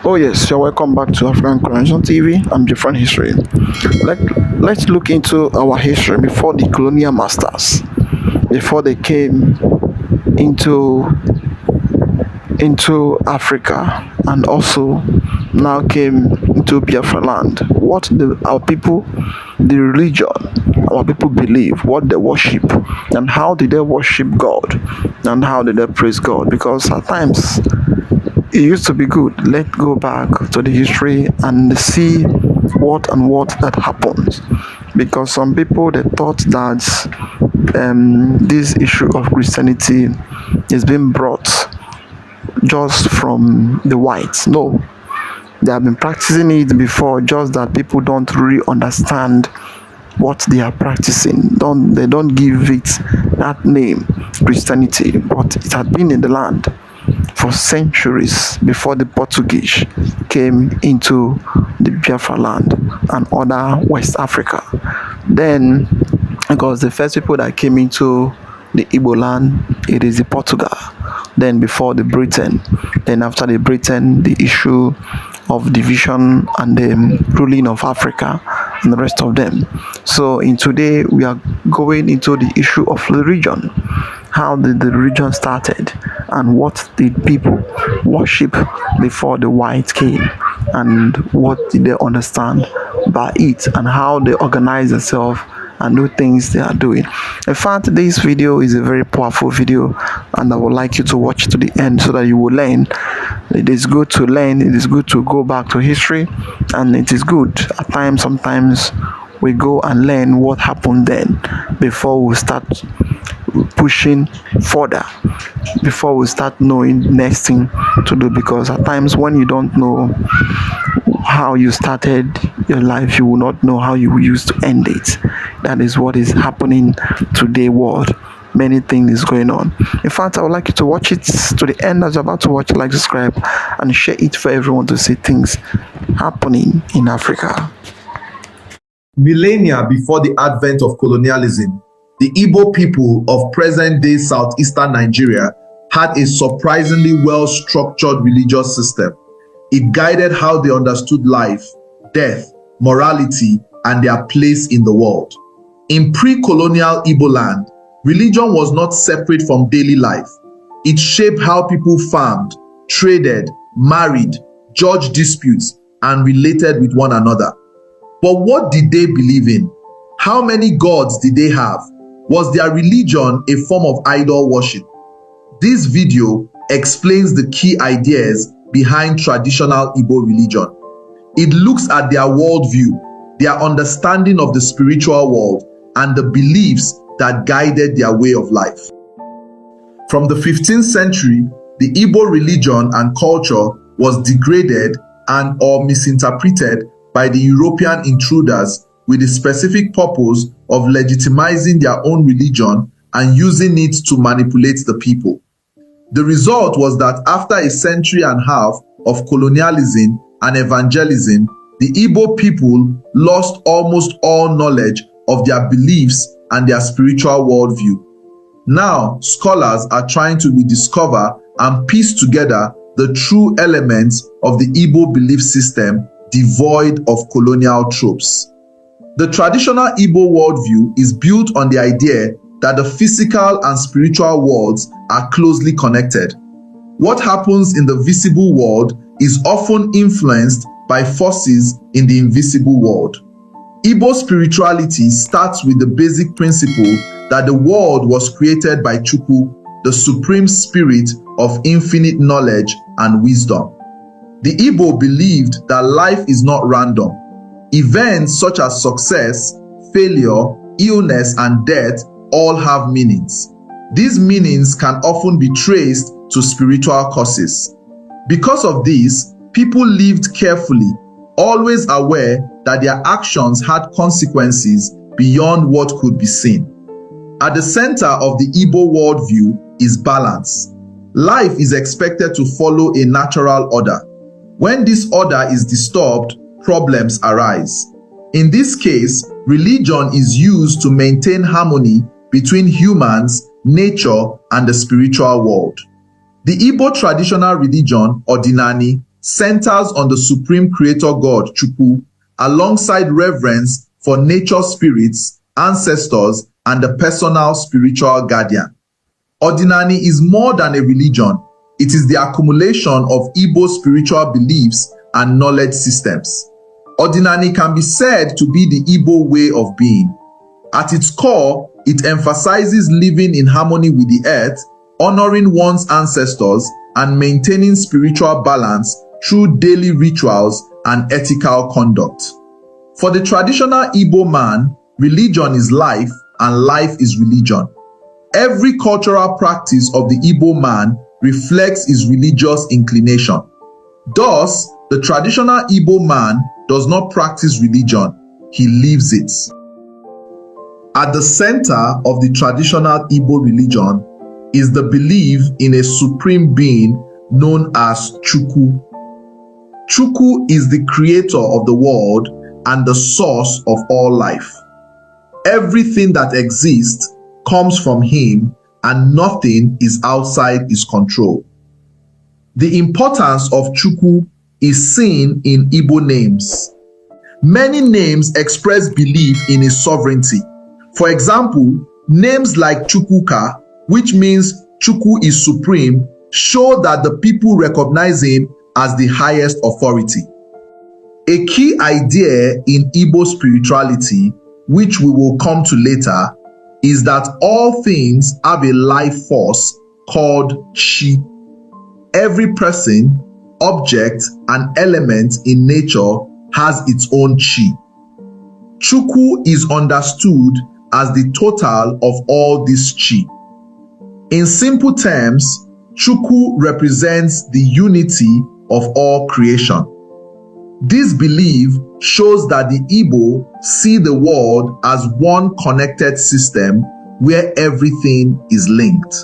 Oh yes, you're welcome back to African Colonization TV. I'm different history. Let, let's look into our history before the colonial masters, before they came into Africa and also now came into Biafra land. Our people, the religion, our people believe, what they worship, and how did they worship God, and how did they praise God. Because at times it used to be good. Let's go back to the history and see what that happened. Because some people they thought that this issue of Christianity is being brought just from the whites. No, they have been practicing it before, just that people don't really understand what they are practicing. They don't give it that name, Christianity, but it had been in the land for centuries before the Portuguese came into the Biafra land and other West Africa. Then, because the first people that came into the Igbo land, it is the Portugal. Then before the Britain, then after the Britain, the issue of division and the ruling of Africa and the rest of them. So in today we are going into the issue of religion. How did the religion started and what did people worship before the whites came, and what did they understand by it, and how they organize themselves and do things they are doing. In fact, this video is a very powerful video and I would like you to watch to the end so that you will learn. It is good to learn, it is good to go back to history, and it is good at times, sometimes we go and learn what happened then before we start pushing further, before we start knowing next thing to do. Because at times when you don't know how you started your life, you will not know how you will use to end it. That is what is happening today world. Many things is going on. In fact, I would like you to watch it to the end. As you're about to watch, like, subscribe and share it for everyone to see things happening in Africa. Millennia before the advent of colonialism, the Igbo people of present-day southeastern Nigeria had a surprisingly well-structured religious system. It guided how they understood life, death, morality, and their place in the world. In pre-colonial Igbo land, religion was not separate from daily life. It shaped how people farmed, traded, married, judged disputes, and related with one another. But what did they believe in? How many gods did they have? Was their religion a form of idol worship? This video explains the key ideas behind traditional Igbo religion. It looks at their worldview, their understanding of the spiritual world, and the beliefs that guided their way of life. From the 15th century, the Igbo religion and culture was degraded and or misinterpreted by the European intruders with the specific purpose of legitimizing their own religion and using it to manipulate the people. The result was that after a century and a half of colonialism and evangelism, the Igbo people lost almost all knowledge of their beliefs and their spiritual worldview. Now, scholars are trying to rediscover and piece together the true elements of the Igbo belief system devoid of colonial tropes. The traditional Igbo worldview is built on the idea that the physical and spiritual worlds are closely connected. What happens in the visible world is often influenced by forces in the invisible world. Igbo spirituality starts with the basic principle that the world was created by Chukwu, the supreme spirit of infinite knowledge and wisdom. The Igbo believed that life is not random. Events such as success, failure, illness, and death all have meanings. These meanings can often be traced to spiritual causes. Because of this, people lived carefully, always aware that their actions had consequences beyond what could be seen. At the center of the Igbo worldview is balance. Life is expected to follow a natural order. When this order is disturbed, problems arise. In this case, religion is used to maintain harmony between humans, nature, and the spiritual world. The Igbo traditional religion, Ordinani, centers on the supreme creator god, Chukwu, alongside reverence for nature spirits, ancestors, and the personal spiritual guardian. Ordinary is more than a religion. It is the accumulation of Igbo spiritual beliefs and knowledge systems. Ordinary can be said to be the Igbo way of being. At its core, it emphasizes living in harmony with the earth, honoring one's ancestors, and maintaining spiritual balance through daily rituals and ethical conduct. For the traditional Igbo man, religion is life and life is religion. Every cultural practice of the Igbo man reflects his religious inclination. Thus, the traditional Igbo man does not practice religion, he lives it. At the center of the traditional Igbo religion is the belief in a supreme being known as Chukwu. Chukwu is the creator of the world and the source of all life. Everything that exists comes from him and nothing is outside his control. The importance of Chukwu is seen in Igbo names. Many names express belief in his sovereignty. For example, names like Chukwuka, which means Chukwu is supreme, show that the people recognize him as the highest authority. A key idea in Igbo spirituality, which we will come to later, is that all things have a life force called Chi. Every person, object, and element in nature has its own Chi. Chukwu is understood as the total of all this Chi. In simple terms, Chukwu represents the unity of all creation. This belief shows that the Igbo see the world as one connected system where everything is linked.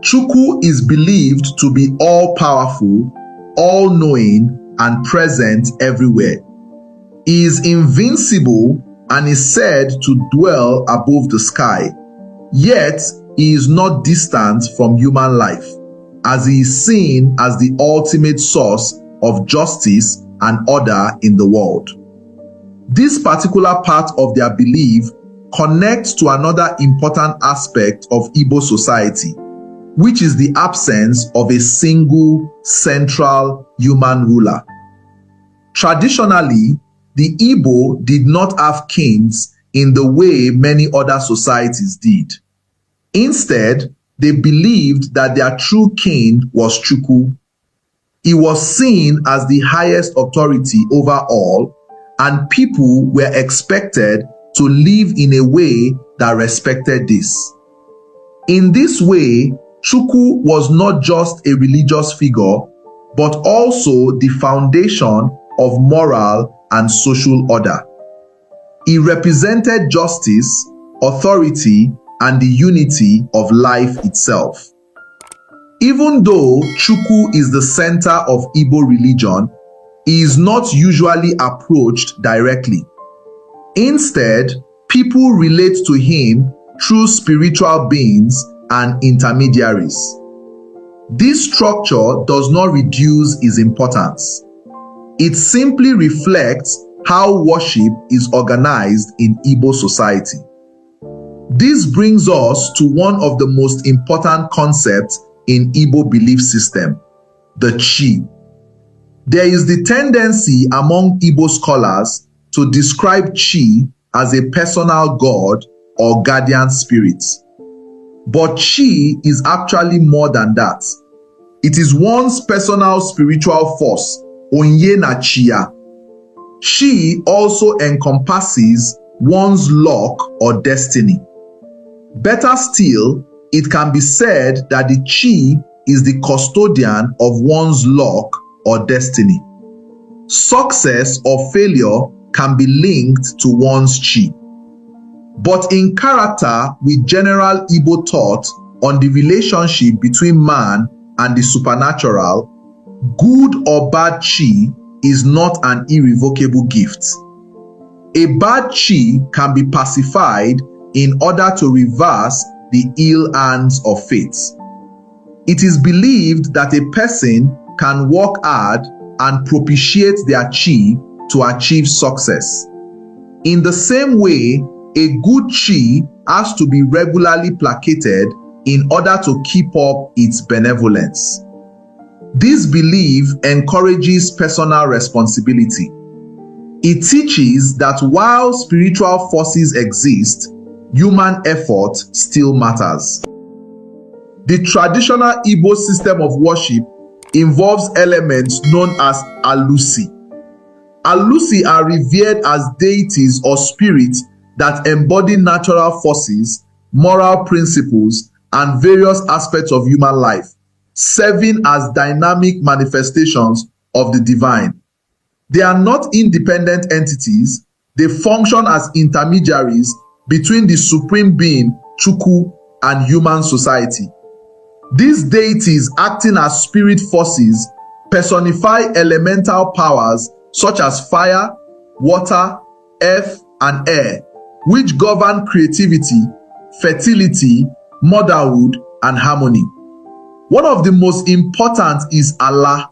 Chukwu is believed to be all-powerful, all-knowing, and present everywhere. He is invincible and is said to dwell above the sky, yet he is not distant from human life, as he is seen as the ultimate source of justice and order in the world. This particular part of their belief connects to another important aspect of Igbo society, which is the absence of a single central human ruler. Traditionally, the Igbo did not have kings in the way many other societies did. Instead, they believed that their true king was Chukwu. He was seen as the highest authority over all, and people were expected to live in a way that respected this. In this way, Chukwu was not just a religious figure, but also the foundation of moral and social order. He represented justice, authority, and the unity of life itself. Even though Chukwu is the center of Igbo religion, he is not usually approached directly. Instead, people relate to him through spiritual beings and intermediaries. This structure does not reduce his importance. It simply reflects how worship is organized in Igbo society. This brings us to one of the most important concepts in Igbo belief system, the Chi. There is the tendency among Igbo scholars to describe Chi as a personal god or guardian spirit. But Chi is actually more than that. It is one's personal spiritual force, Onye na Chia. Chi also encompasses one's luck or destiny. Better still, it can be said that the Chi is the custodian of one's luck or destiny. Success or failure can be linked to one's Chi. But in character with general Igbo thought on the relationship between man and the supernatural, good or bad Chi is not an irrevocable gift. A bad Chi can be pacified in order to reverse the ill hands of fate. It is believed that a person can work hard and propitiate their chi to achieve success. In the same way, a good chi has to be regularly placated in order to keep up its benevolence. This belief encourages personal responsibility. It teaches that while spiritual forces exist, human effort still matters. The traditional Igbo system of worship involves elements known as Alusi. Alusi are revered as deities or spirits that embody natural forces, moral principles, and various aspects of human life, serving as dynamic manifestations of the divine. They are not independent entities. They function as intermediaries between the supreme being, Chukwu, and human society. These deities, acting as spirit forces, personify elemental powers such as fire, water, earth, and air, which govern creativity, fertility, motherhood, and harmony. One of the most important is Allah.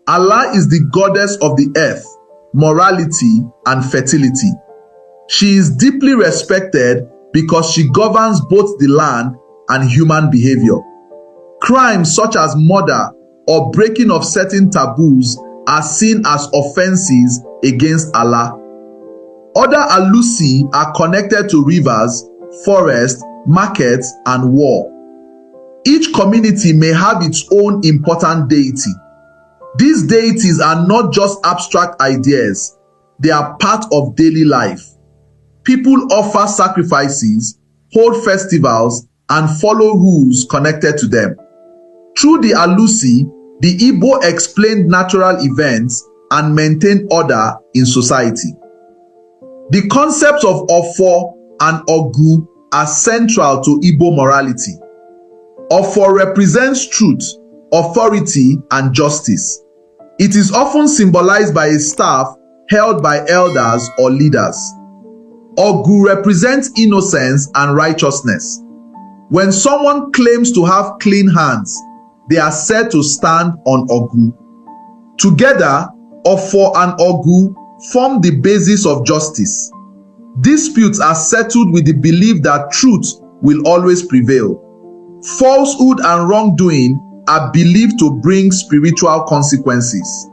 Allah is the goddess of the earth, morality, and fertility. She is deeply respected because she governs both the land and human behavior. Crimes such as murder or breaking of certain taboos are seen as offenses against Allah. Other Alusi are connected to rivers, forests, markets, and war. Each community may have its own important deity. These deities are not just abstract ideas, they are part of daily life. People offer sacrifices, hold festivals, and follow rules connected to them. Through the Alusi, the Igbo explained natural events and maintained order in society. The concepts of Ofo and Ogu are central to Igbo morality. Ofo represents truth, authority, and justice. It is often symbolized by a staff held by elders or leaders. Ogu represents innocence and righteousness. When someone claims to have clean hands, they are said to stand on Ogu. Together, Ofo and Ogu form the basis of justice. Disputes are settled with the belief that truth will always prevail. Falsehood and wrongdoing are believed to bring spiritual consequences.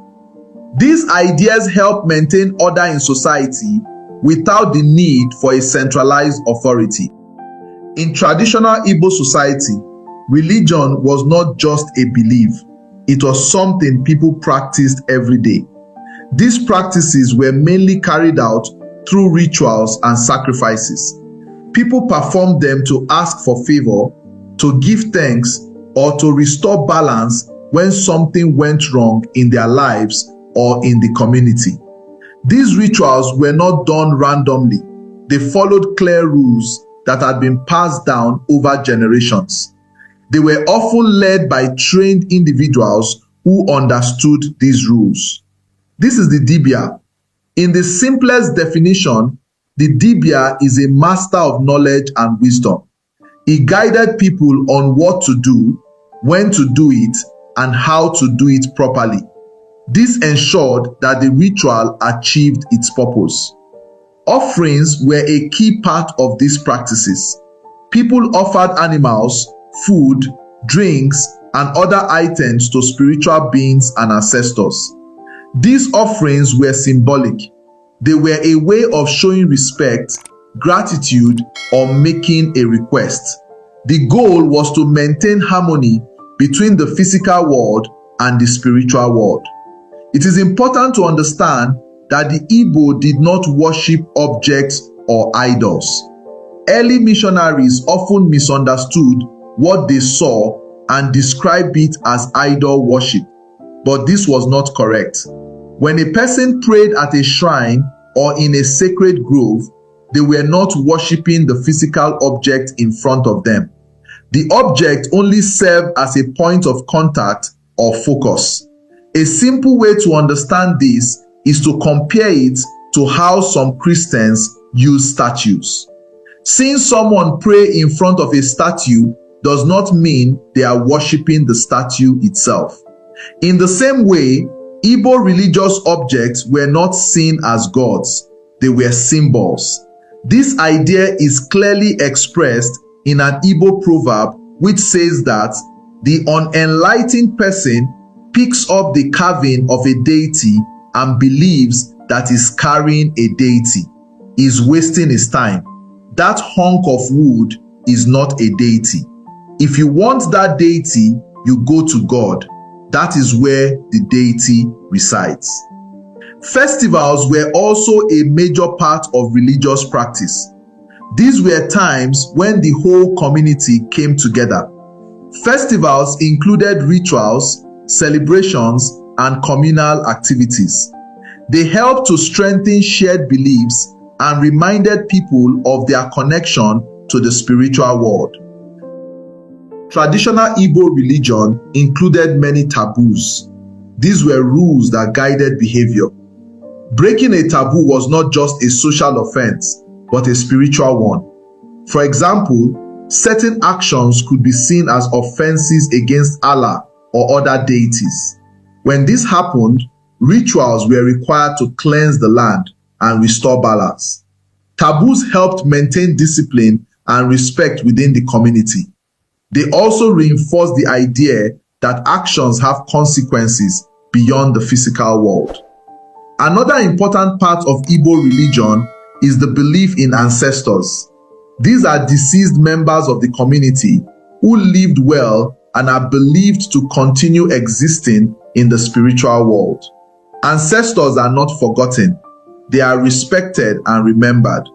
These ideas help maintain order in society without the need for a centralized authority. In traditional Igbo society, religion was not just a belief, it was something people practiced every day. These practices were mainly carried out through rituals and sacrifices. People performed them to ask for favor, to give thanks, or to restore balance when something went wrong in their lives or in the community. These rituals were not done randomly. They followed clear rules that had been passed down over generations. They were often led by trained individuals who understood these rules. This is the Dibia. In the simplest definition, the Dibia is a master of knowledge and wisdom. He guided people on what to do, when to do it, and how to do it properly. This ensured that the ritual achieved its purpose. Offerings were a key part of these practices. People offered animals, food, drinks, and other items to spiritual beings and ancestors. These offerings were symbolic. They were a way of showing respect, gratitude, or making a request. The goal was to maintain harmony between the physical world and the spiritual world. It is important to understand that the Igbo did not worship objects or idols. Early missionaries often misunderstood what they saw and described it as idol worship, but this was not correct. When a person prayed at a shrine or in a sacred grove, they were not worshiping the physical object in front of them. The object only served as a point of contact or focus. A simple way to understand this is to compare it to how some Christians use statues. Seeing someone pray in front of a statue does not mean they are worshiping the statue itself. In the same way, Igbo religious objects were not seen as gods, they were symbols. This idea is clearly expressed in an Igbo proverb which says that the unenlightened person picks up the carving of a deity and believes that he's carrying a deity. He's wasting his time. That hunk of wood is not a deity. If you want that deity, you go to God. That is where the deity resides. Festivals were also a major part of religious practice. These were times when the whole community came together. Festivals included rituals, celebrations, and communal activities. They helped to strengthen shared beliefs and reminded people of their connection to the spiritual world. Traditional Igbo religion included many taboos. These were rules that guided behavior. Breaking a taboo was not just a social offense, but a spiritual one. For example, certain actions could be seen as offenses against Allah or other deities. When this happened, rituals were required to cleanse the land and restore balance. Taboos helped maintain discipline and respect within the community. They also reinforced the idea that actions have consequences beyond the physical world. Another important part of Igbo religion is the belief in ancestors. These are deceased members of the community who lived well and are believed to continue existing in the spiritual world. Ancestors are not forgotten. They are respected and remembered.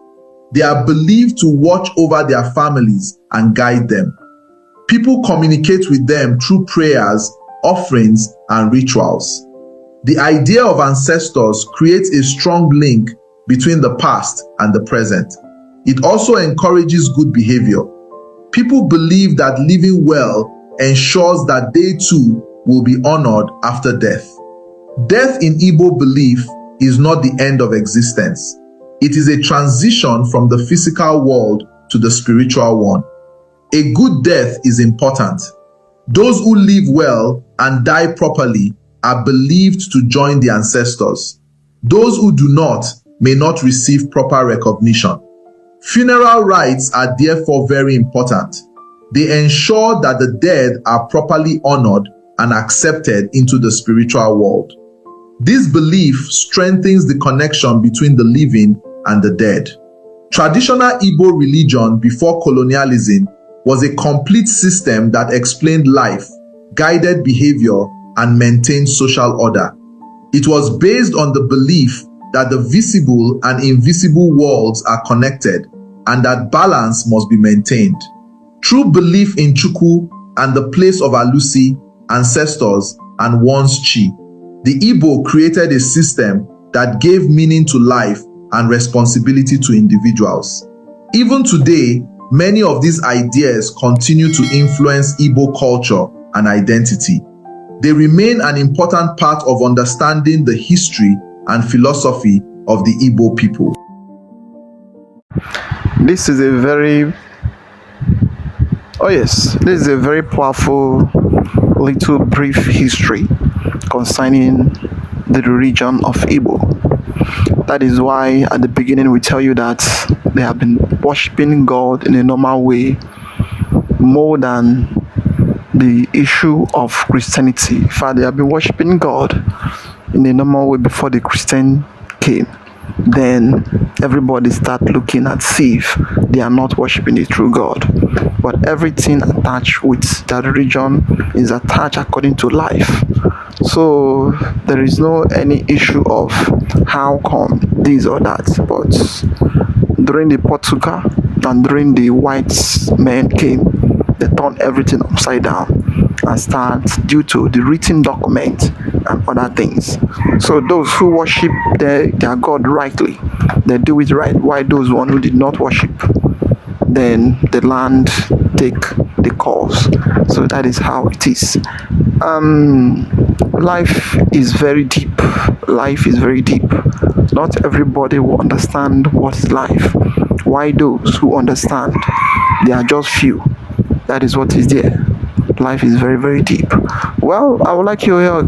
They are believed to watch over their families and guide them. People communicate with them through prayers, offerings, and rituals. The idea of ancestors creates a strong link between the past and the present. It also encourages good behavior. People believe that living well ensures that they too will be honored after death. Death in Igbo belief is not the end of existence. It is a transition from the physical world to the spiritual one. A good death is important. Those who live well and die properly are believed to join the ancestors. Those who do not may not receive proper recognition. Funeral rites are therefore very important. They ensure that the dead are properly honored and accepted into the spiritual world. This belief strengthens the connection between the living and the dead. Traditional Igbo religion before colonialism was a complete system that explained life, guided behavior, and maintained social order. It was based on the belief that the visible and invisible worlds are connected and that balance must be maintained. True belief in Chuku and the place of Alusi, ancestors, and one's chi, the Igbo created a system that gave meaning to life and responsibility to individuals. Even today, many of these ideas continue to influence Igbo culture and identity. They remain an important part of understanding the history and philosophy of the Igbo people. This is a very powerful little brief history concerning the religion of Igbo. That is why at the beginning we tell you that they have been worshiping God in a normal way more than the issue of Christianity. In fact, they have been worshiping God in a normal way before the Christian came. Then everybody start looking at see if they are not worshiping the true God. But everything attached with that religion is attached according to life. So there is no any issue of how come this or that. But during the Portugal and during the white men came, they turned everything upside down and start due to the written document and other things. So those who worship their God rightly, they do it right. While those one who did not worship, then the land take the course. So that is how it is. Life is very deep. Life is very deep. Not everybody will understand what's life. Why those who understand, they are just few. That is what is there. life is very, very deep. Well, I would like to hear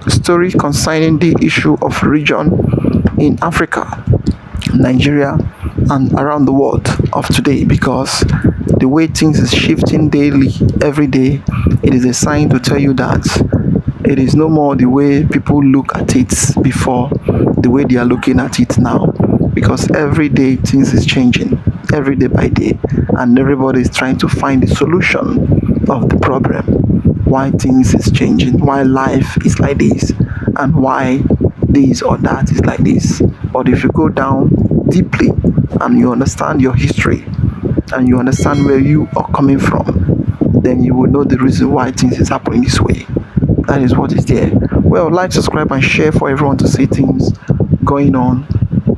a story concerning the issue of religion in Africa, Nigeria, and around the world of today, because the way things is shifting daily, every day, it is a sign to tell you that it is no more the way people look at it before, the way they are looking at it now, because every day things is changing, every day by day, and everybody is trying to find the solution of the problem, why things is changing, why life is like this, and why this or that is like this. But if you go down deeply and you understand your history and you understand where you are coming from, then you will know the reason why things is happening this way. That is what is there. Well, like, subscribe, and share for everyone to see things going on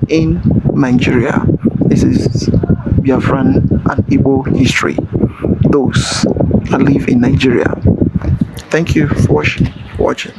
in Nigeria. This is Biafran and Igbo history. Those that live in Nigeria. Thank you for watching.